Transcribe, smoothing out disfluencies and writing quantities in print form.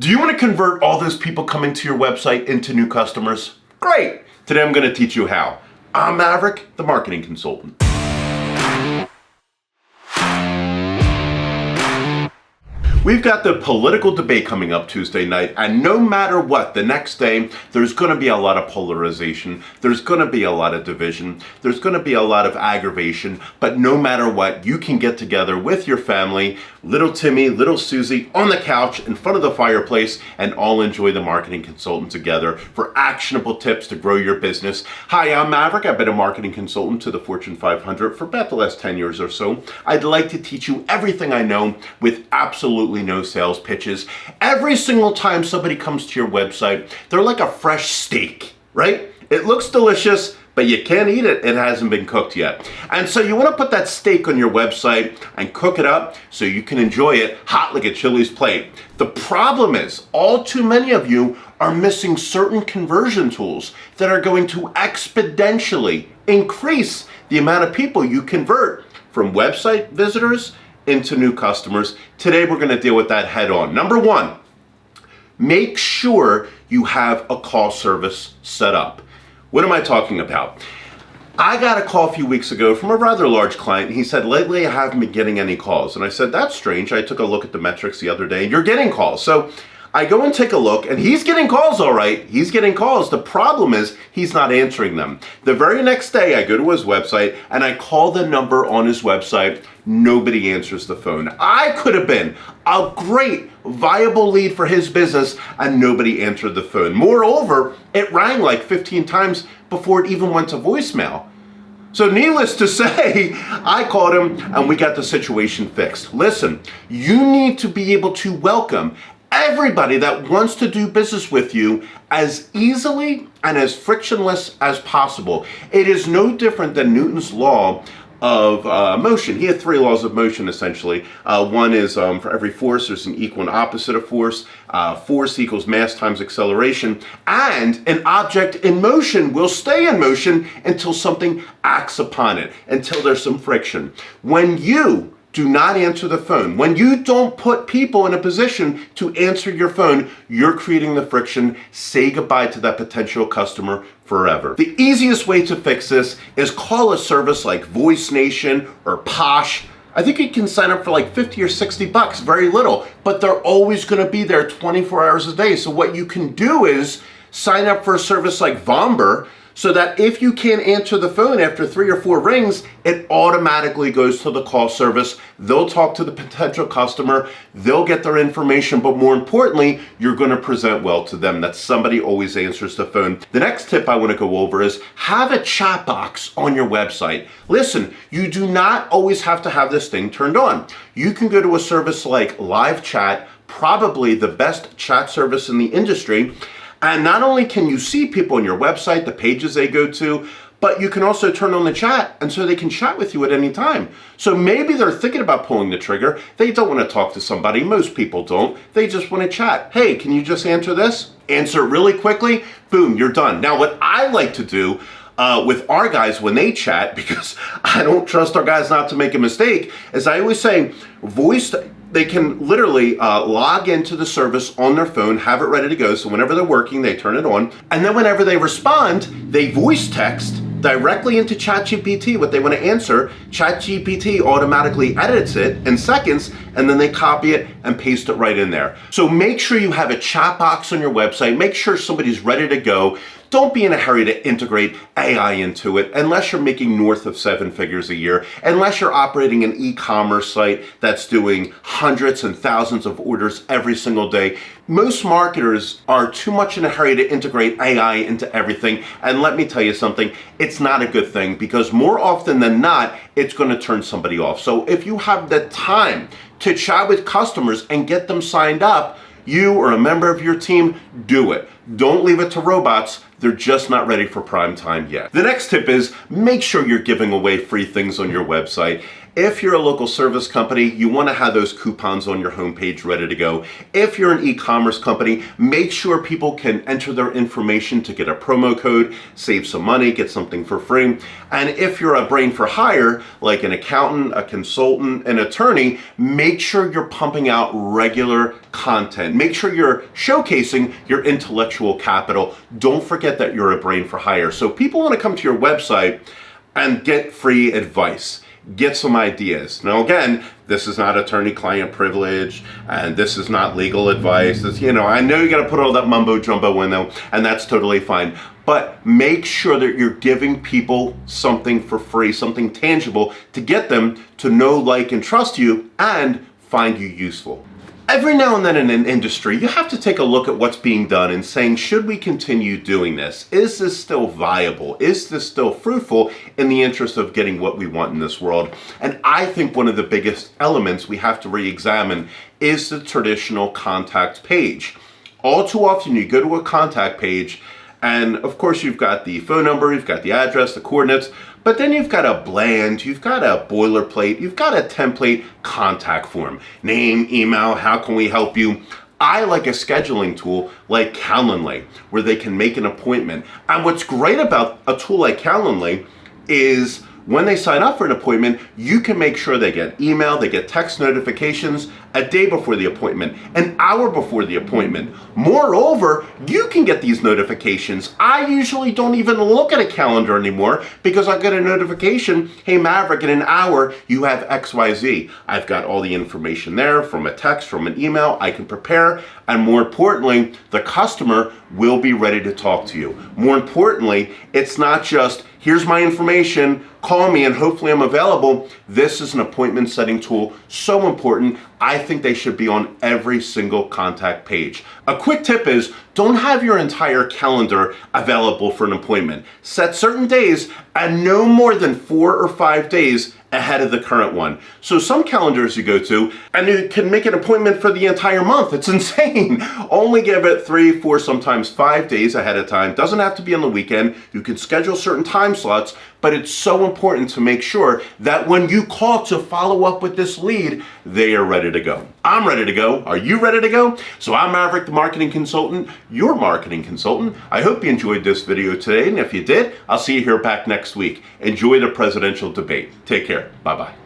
Do you want to convert all those people coming to your website into new customers? Great! Today I'm going to teach you how. I'm Maverick, the marketing consultant. We've got the political debate coming up Tuesday night, and no matter what, the next day, there's going to be a lot of polarization, there's going to be a lot of division, there's going to be a lot of aggravation, but no matter what, you can get together with your family, little Timmy, little Susie, on the couch in front of the fireplace, and all enjoy the marketing consultant together for actionable tips to grow your business. Hi, I'm Maverick. I've been a marketing consultant to the Fortune 500 for about the last 10 years or so. I'd like to teach you everything I know with absolutely no sales pitches. Every single time somebody comes to your website, they're like a fresh steak, right? It looks delicious, but you can't eat it. It hasn't been cooked yet. And so you want to put that steak on your website and cook it up so you can enjoy it hot like a Chili's plate. The problem is, all too many of you are missing certain conversion tools that are going to exponentially increase the amount of people you convert from website visitors into new customers. Today we're going to deal with that head on. Number one, make sure you have a call service set up. What am I talking about? I got a call a few weeks ago from a rather large client. He said, lately I haven't been getting any calls. And I said, that's strange. I took a look at the metrics the other day and you're getting calls. So I go and take a look, and he's getting calls, all right. He's getting calls. The problem is he's not answering them. The very next day, I go to his website, and I call the number on his website. Nobody answers the phone. I could have been a great, viable lead for his business, and nobody answered the phone. Moreover, it rang like 15 times before it even went to voicemail. So needless to say, I called him, and we got the situation fixed. Listen, you need to be able to welcome everybody that wants to do business with you as easily and as frictionless as possible. It is no different than Newton's law of motion. He had three laws of motion, essentially. One is for every force, there's an equal and opposite of force. Force equals mass times acceleration. And an object in motion will stay in motion until something acts upon it, until there's some friction. When you do not answer the phone, when you don't put people in a position to answer your phone, you're creating the friction. Say goodbye to that potential customer forever. The easiest way to fix this is call a service like Voice Nation or Posh. I think you can sign up for like 50 or 60 bucks, very little, but they're always gonna be there 24 hours a day. So what you can do is sign up for a service like Vomber, so that if you can't answer the phone after 3 or 4 rings, it automatically goes to the call service. They'll talk to the potential customer, they'll get their information, but more importantly, you're gonna present well to them, that somebody always answers the phone. The next tip I wanna go over is have a chat box on your website. Listen, you do not always have to have this thing turned on. You can go to a service like Live Chat, probably the best chat service in the industry, and not only can you see people on your website, the pages they go to, but you can also turn on the chat, and so they can chat with you at any time. So maybe they're thinking about pulling the trigger. They don't want to talk to somebody. Most people don't. They just want to chat. Hey, can you just answer this? Answer it really quickly. Boom, you're done. Now, what I like to do with our guys when they chat, because I don't trust our guys not to make a mistake, is I always say, they can literally log into the service on their phone, have it ready to go, so whenever they're working, they turn it on, and then whenever they respond, they voice text directly into ChatGPT what they want to answer. ChatGPT automatically edits it in seconds, and then they copy it and paste it right in there. So make sure you have a chat box on your website. Make sure somebody's ready to go. Don't be in a hurry to integrate AI into it unless you're making north of 7 figures a year, unless you're operating an e-commerce site that's doing hundreds and thousands of orders every single day. Most marketers are too much in a hurry to integrate AI into everything, and let me tell you something, it's not a good thing, because more often than not, it's going to turn somebody off. So if you have the time to chat with customers and get them signed up, you or a member of your team, do it. Don't leave it to robots. They're just not ready for prime time yet. The next tip is make sure you're giving away free things on your website. If you're a local service company, you want to have those coupons on your homepage ready to go. If you're an e-commerce company, make sure people can enter their information to get a promo code, save some money, get something for free. And if you're a brain for hire, like an accountant, a consultant, an attorney, make sure you're pumping out regular content. Make sure you're showcasing your intellectual capital. Don't forget that you're a brain for hire. So people want to come to your website and get free advice. Get some ideas. Now again, this is not attorney-client privilege, and this is not legal advice. This, I know you gotta put all that mumbo jumbo in though, and that's totally fine. But make sure that you're giving people something for free, something tangible to get them to know, like, and trust you and find you useful. Every now and then in an industry, you have to take a look at what's being done and saying, should we continue doing this? Is this still viable? Is this still fruitful in the interest of getting what we want in this world? And I think one of the biggest elements we have to re-examine is the traditional contact page. All too often you go to a contact page and of course you've got the phone number, you've got the address, the coordinates, but then you've got a bland, you've got a boilerplate, you've got a template contact form. Name, email, how can we help you? I like a scheduling tool like Calendly, where they can make an appointment. And what's great about a tool like Calendly is when they sign up for an appointment, you can make sure they get email, they get text notifications a day before the appointment, an hour before the appointment. Moreover, you can get these notifications. I usually don't even look at a calendar anymore because I get a notification, hey Maverick, in an hour you have XYZ. I've got all the information there from a text, from an email, I can prepare, and more importantly, the customer will be ready to talk to you. More importantly, it's not just, here's my information, call me and hopefully I'm available. This is an appointment setting tool, so important. I think they should be on every single contact page. A quick tip is, don't have your entire calendar available for an appointment. Set certain days and no more than 4 or 5 days ahead of the current one. So some calendars you go to and you can make an appointment for the entire month. It's insane. Only give it 3, 4, sometimes 5 days ahead of time. Doesn't have to be on the weekend. You can schedule certain time slots, but it's so important to make sure that when you call to follow up with this lead, they are ready to go. I'm ready to go. Are you ready to go? So I'm Maverick, the marketing consultant, your marketing consultant. I hope you enjoyed this video today, and if you did, I'll see you here back next week. Enjoy the presidential debate. Take care. Bye-bye.